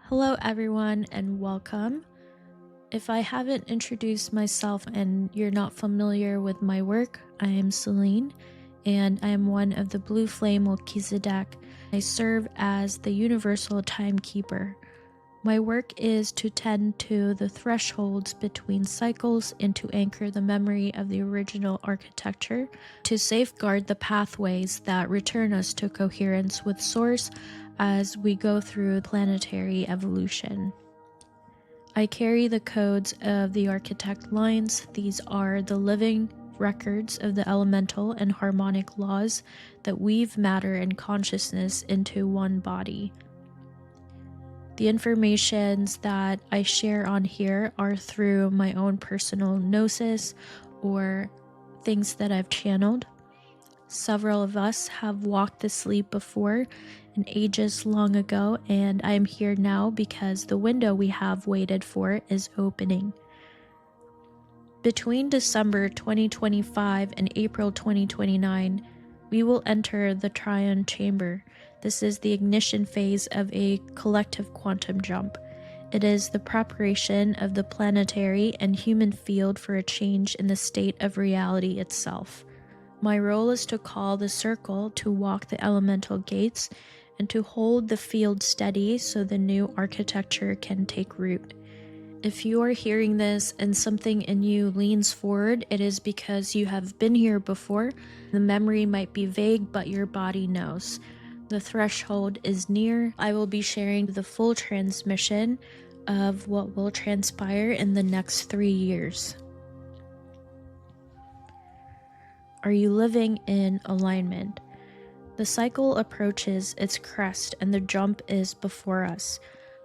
Hello, everyone, and welcome. If I haven't introduced myself and you're not familiar with my work, I am Celine, and I am one of the Blue Flame Melchizedek. I serve as the Universal Timekeeper. My work is to tend to the thresholds between cycles and to anchor the memory of the original architecture, to safeguard the pathways that return us to coherence with Source as we go through planetary evolution. I carry the codes of the architect lines. These are the living records of the elemental and harmonic laws that weave matter and consciousness into one body. The informations that I share on here are through my own personal gnosis or things that I've channeled. Several of us have walked this leap before in ages long ago, and I am here now because the window we have waited for is opening. Between December 2025 and April 2029, we will enter the Triune chamber. This is the ignition phase of a collective quantum jump. It is the preparation of the planetary and human field for a change in the state of reality itself. My role is to call the circle to walk the elemental gates and to hold the field steady so the new architecture can take root. If you are hearing this and something in you leans forward, it is because you have been here before. The memory might be vague, but your body knows. The threshold is near. I will be sharing the full transmission of what will transpire in the next 3 years. Are you living in alignment? The cycle approaches its crest and the jump is before us.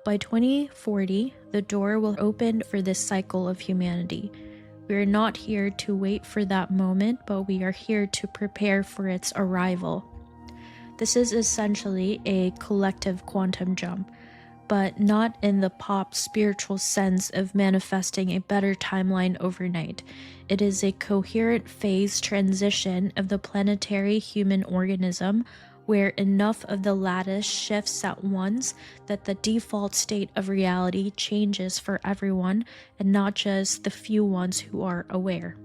By 2040, the door will open for this cycle of humanity. We are not here to wait for that moment, but we are here to prepare for its arrival. This is essentially a collective quantum jump, but not in the pop spiritual sense of manifesting a better timeline overnight. It is a coherent phase transition of the planetary human organism where enough of the lattice shifts at once that the default state of reality changes for everyone and not just the few ones who are aware.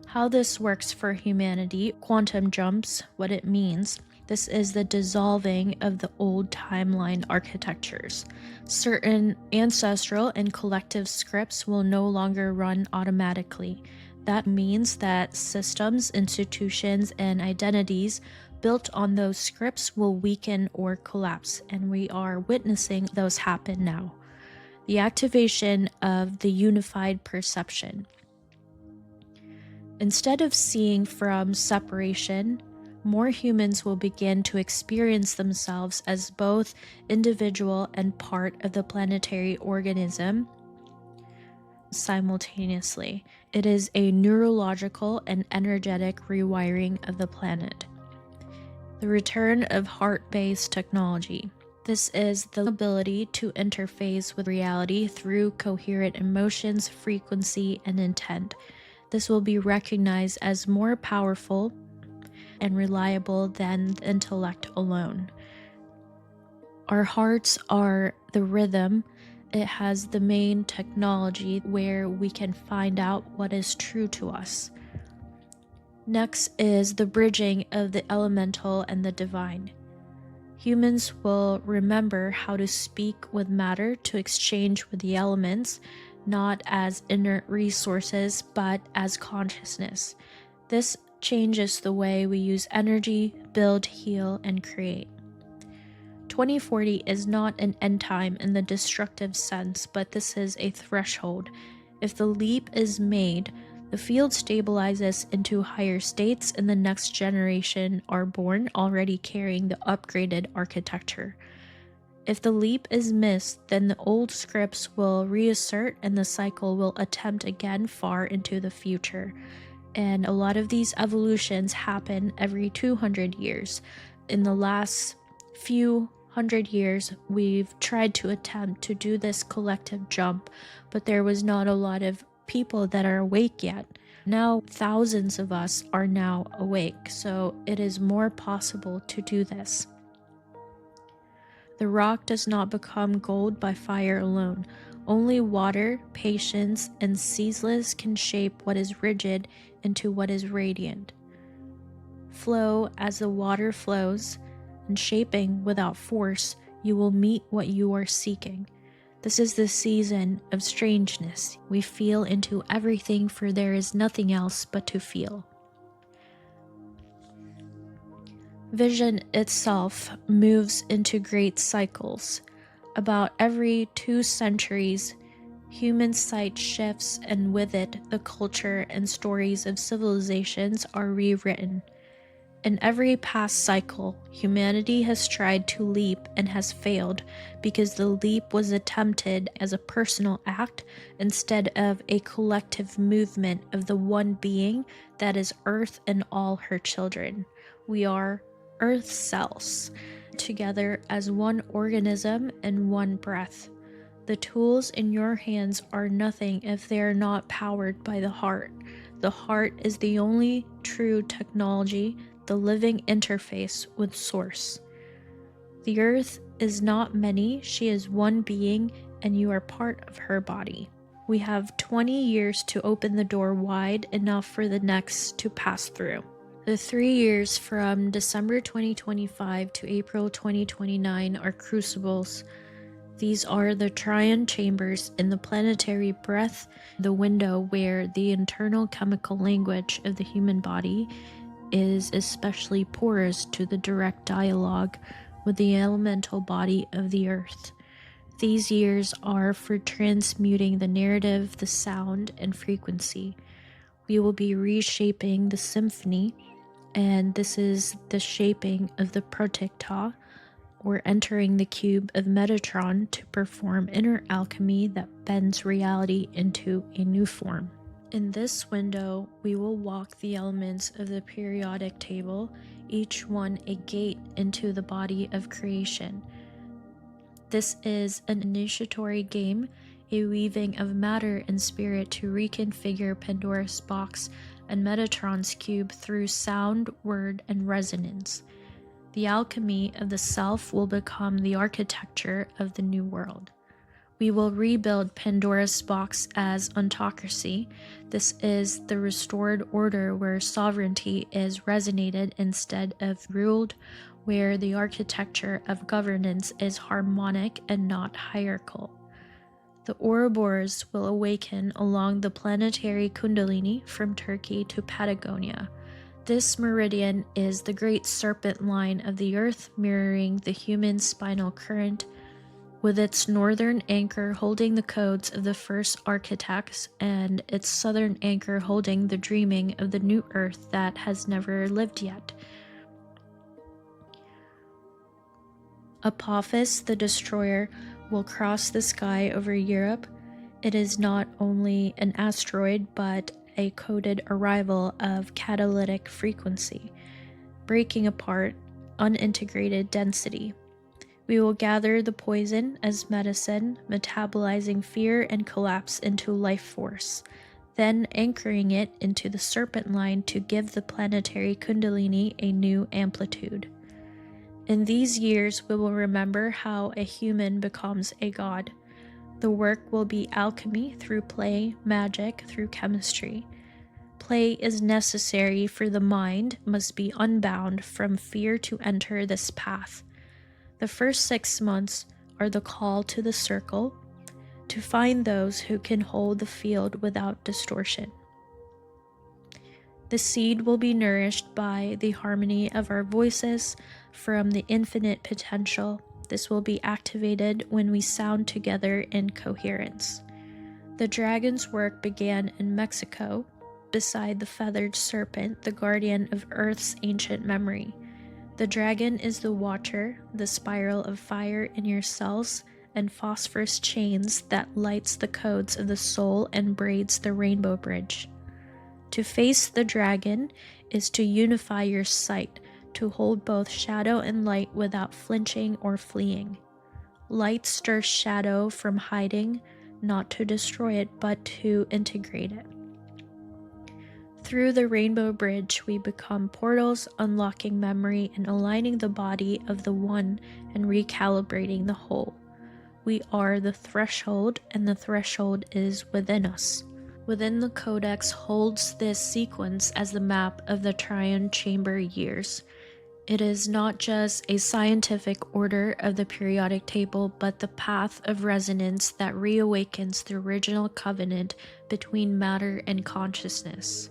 How this works for humanity, quantum jumps, what it means. This is the dissolving of the old timeline architectures. Certain ancestral and collective scripts will no longer run automatically. That means that systems, institutions, and identities built on those scripts will weaken or collapse, and we are witnessing those happen now. The activation of the unified perception. Instead of seeing from separation, more humans will begin to experience themselves as both individual and part of the planetary organism simultaneously. It is a neurological and energetic rewiring of the planet. The return of heart-based technology. This is the ability to interface with reality through coherent emotions, frequency, and intent. This will be recognized as more powerful and reliable than the intellect alone. Our hearts are the rhythm. It has the main technology where we can find out what is true to us. Next is the bridging of the elemental and the divine. Humans will remember how to speak with matter to exchange with the elements, not as inert resources, but as consciousness. This changes the way we use energy, build, heal, and create. 2040 is not an end time in the destructive sense, but this is a threshold. If the leap is made, the field stabilizes into higher states and the next generation are born already carrying the upgraded architecture. If the leap is missed, then the old scripts will reassert and the cycle will attempt again far into the future. And a lot of these evolutions happen every 200 years. In the last few hundred years, we've tried to attempt to do this collective jump, but there was not a lot of people that are awake yet. Now, thousands of us are now awake, so it is more possible to do this. The rock does not become gold by fire alone. Only water, patience, and ceaseless can shape what is rigid into what is radiant. Flow as the water flows, and shaping without force, you will meet what you are seeking. This is the season of strangeness. We feel into everything, for there is nothing else but to feel. Vision itself moves into great cycles. About every 2 centuries, human sight shifts, and with it, the culture and stories of civilizations are rewritten. In every past cycle, humanity has tried to leap and has failed because the leap was attempted as a personal act instead of a collective movement of the one being that is Earth and all her children. We are Earth cells, together as one organism and one breath. The tools in your hands are nothing if they are not powered by the heart. The heart is the only true technology, the living interface with Source. The earth is not many, she is one being, and you are part of her body. We have 20 years to open the door wide enough for the next to pass through. The 3 years from December 2025 to April 2029 are crucibles. These are the Triune chambers in the planetary breath, the window where the internal chemical language of the human body is especially porous to the direct dialogue with the elemental body of the earth. These years are for transmuting the narrative, the sound, and frequency. We will be reshaping the symphony, and this is the shaping of the protecta, or entering the cube of Metatron to perform inner alchemy that bends reality into a new form. In this window, we will walk the elements of the periodic table, each one a gate into the body of creation. This is an initiatory game, a weaving of matter and spirit to reconfigure Pandora's box and Metatron's cube through sound, word, and resonance. The alchemy of the self will become the architecture of the new world. We will rebuild Pandora's box as Ontocracy. This is the restored order where sovereignty is resonated instead of ruled, where the architecture of governance is harmonic and not hierarchical. The Ouroboros will awaken along the planetary Kundalini from Turkey to Patagonia. This meridian is the great serpent line of the earth, mirroring the human spinal current, with its northern anchor holding the codes of the first architects and its southern anchor holding the dreaming of the new earth that has never lived yet. Apophis, the destroyer, will cross the sky over Europe. It is not only an asteroid, but a coded arrival of catalytic frequency, breaking apart unintegrated density. We will gather the poison as medicine, metabolizing fear and collapse into life force, then anchoring it into the serpent line to give the planetary Kundalini a new amplitude. In these years, we will remember how a human becomes a god. The work will be alchemy through play, magic through chemistry. Play is necessary, for the mind must be unbound from fear to enter this path. The first 6 months are the call to the circle, to find those who can hold the field without distortion. The seed will be nourished by the harmony of our voices from the infinite potential. This will be activated when we sound together in coherence. The dragon's work began in Mexico, beside the feathered serpent, the guardian of Earth's ancient memory. The dragon is the watcher, the spiral of fire in your cells, and phosphorus chains that lights the codes of the soul and braids the rainbow bridge. To face the dragon is to unify your sight, to hold both shadow and light without flinching or fleeing. Light stirs shadow from hiding, not to destroy it, but to integrate it. Through the rainbow bridge, we become portals, unlocking memory and aligning the body of the one and recalibrating the whole. We are the threshold, and the threshold is within us. Within the Codex holds this sequence as the map of the Triune chamber years. It is not just a scientific order of the periodic table, but the path of resonance that reawakens the original covenant between matter and consciousness.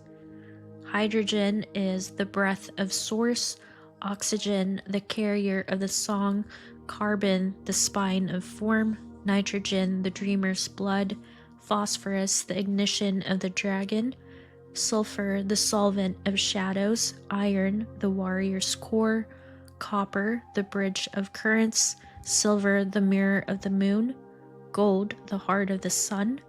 Hydrogen is the breath of source, oxygen the carrier of the song, carbon the spine of form, nitrogen the dreamer's blood, phosphorus the ignition of the dragon, sulfur the solvent of shadows, iron the warrior's core, copper the bridge of currents, silver the mirror of the moon, gold the heart of the sun,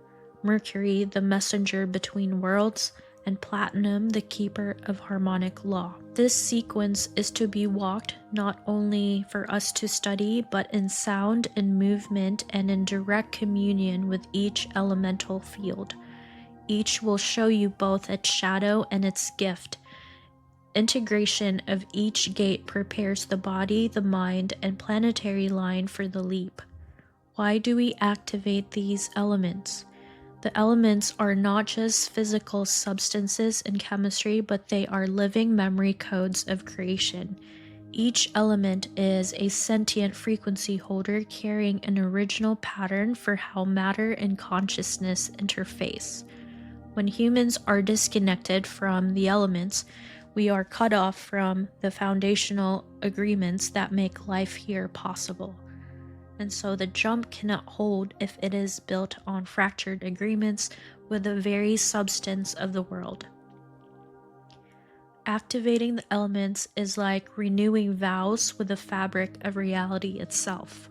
mercury the messenger between worlds, and platinum the keeper of harmonic law. This sequence is to be walked not only for us to study, but in sound and movement and in direct communion with each elemental field. Each will show you both its shadow and its gift. Integration of each gate prepares the body, the mind, and planetary line for the leap. Why do we activate these elements? The elements are not just physical substances in chemistry, but they are living memory codes of creation. Each element is a sentient frequency holder carrying an original pattern for how matter and consciousness interface. When humans are disconnected from the elements, we are cut off from the foundational agreements that make life here possible. And so the jump cannot hold if it is built on fractured agreements with the very substance of the world. Activating the elements is like renewing vows with the fabric of reality itself.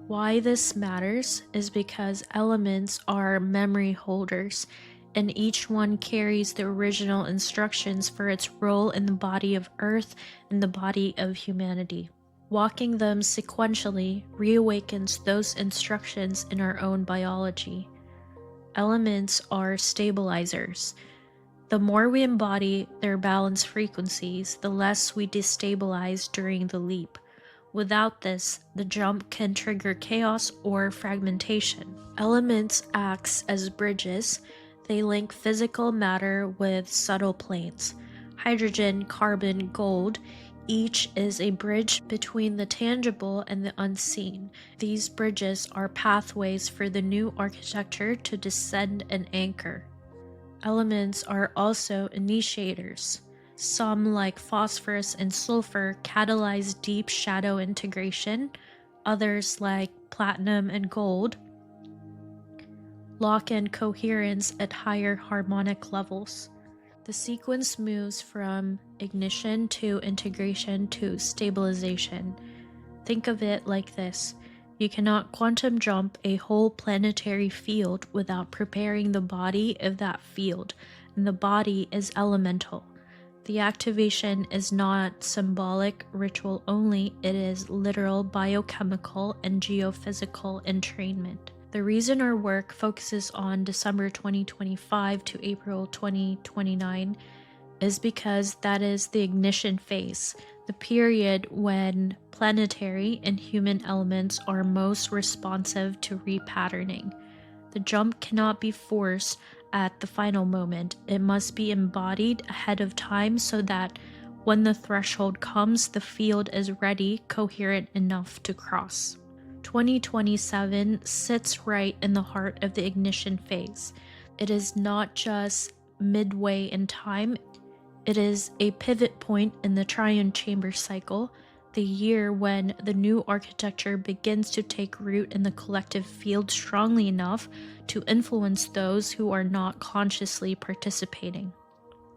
Why this matters is because elements are memory holders, and each one carries the original instructions for its role in the body of Earth and the body of humanity. Walking them sequentially reawakens those instructions in our own biology. Elements are stabilizers. The more we embody their balanced frequencies, the less we destabilize during the leap. Without this, the jump can trigger chaos or fragmentation. Elements act as bridges. They link physical matter with subtle planes. Hydrogen, carbon, gold, each is a bridge between the tangible and the unseen. These bridges are pathways for the new architecture to descend and anchor. Elements are also initiators. Some, like phosphorus and sulfur, catalyze deep shadow integration. Others, like platinum and gold, lock in coherence at higher harmonic levels. The sequence moves from ignition to integration to stabilization. Think of it like this. You cannot quantum jump a whole planetary field without preparing the body of that field, and the body is elemental. The activation is not symbolic, ritual only, it is literal biochemical and geophysical entrainment. The reason our work focuses on December 2025 to April 2029 is because that is the ignition phase, the period when planetary and human elements are most responsive to repatterning. The jump cannot be forced at the final moment. It must be embodied ahead of time so that when the threshold comes, the field is ready, coherent enough to cross. 2027 sits right in the heart of the ignition phase. It is not just midway in time, it is a pivot point in the Triune chamber cycle, the year when the new architecture begins to take root in the collective field strongly enough to influence those who are not consciously participating.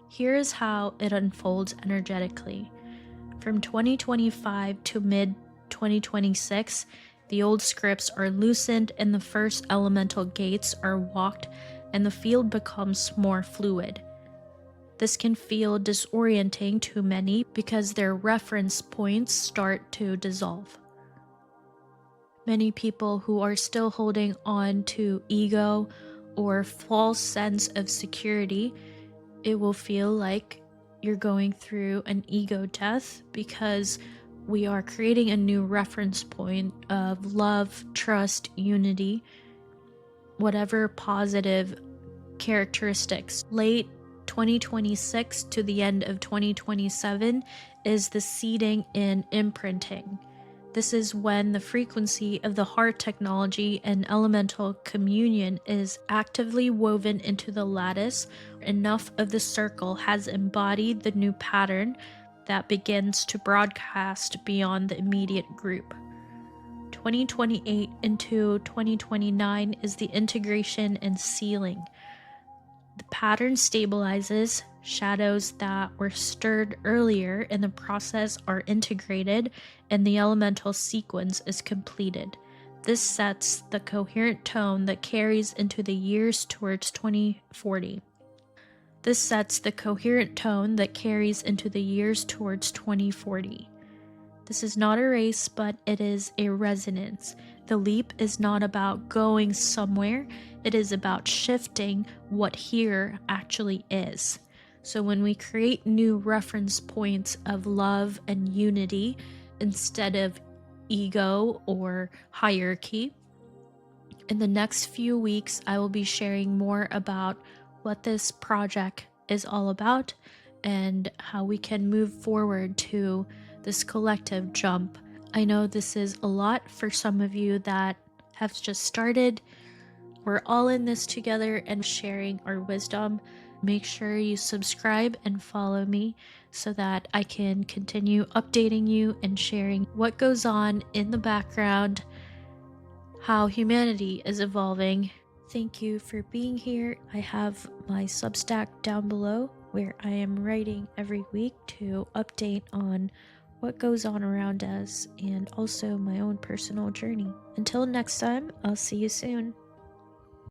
Here is how it unfolds energetically. From 2025 to mid-2026, the old scripts are loosened and the first elemental gates are walked, and the field becomes more fluid. This can feel disorienting to many because their reference points start to dissolve. Many people who are still holding on to ego or false sense of security It will feel like you're going through an ego death because we are creating a new reference point of love, trust, unity, whatever positive characteristics. Late 2026 to the end of 2027 is the seeding and imprinting. This is when the frequency of the heart technology and elemental communion is actively woven into the lattice. Enough of the circle has embodied the new pattern that begins to broadcast beyond the immediate group. 2028 into 2029 is the integration and sealing. The pattern stabilizes, shadows that were stirred earlier in the process are integrated, and the elemental sequence is completed. This sets the coherent tone that carries into the years towards 2040. This sets the coherent tone that carries into the years towards 2040. This is not a race, but it is a resonance. The leap is not about going somewhere, it is about shifting what here actually is. So when we create new reference points of love and unity instead of ego or hierarchy, in the next few weeks, I will be sharing more about what this project is all about and how we can move forward to this collective jump. I know this is a lot for some of you that have just started. We're all in this together and sharing our wisdom. Make sure you subscribe and follow me so that I can continue updating you and sharing what goes on in the background, how humanity is evolving. Thank you for being here. I have my Substack down below where I am writing every week to update on what goes on around us and also my own personal journey. Until next time, I'll see you soon.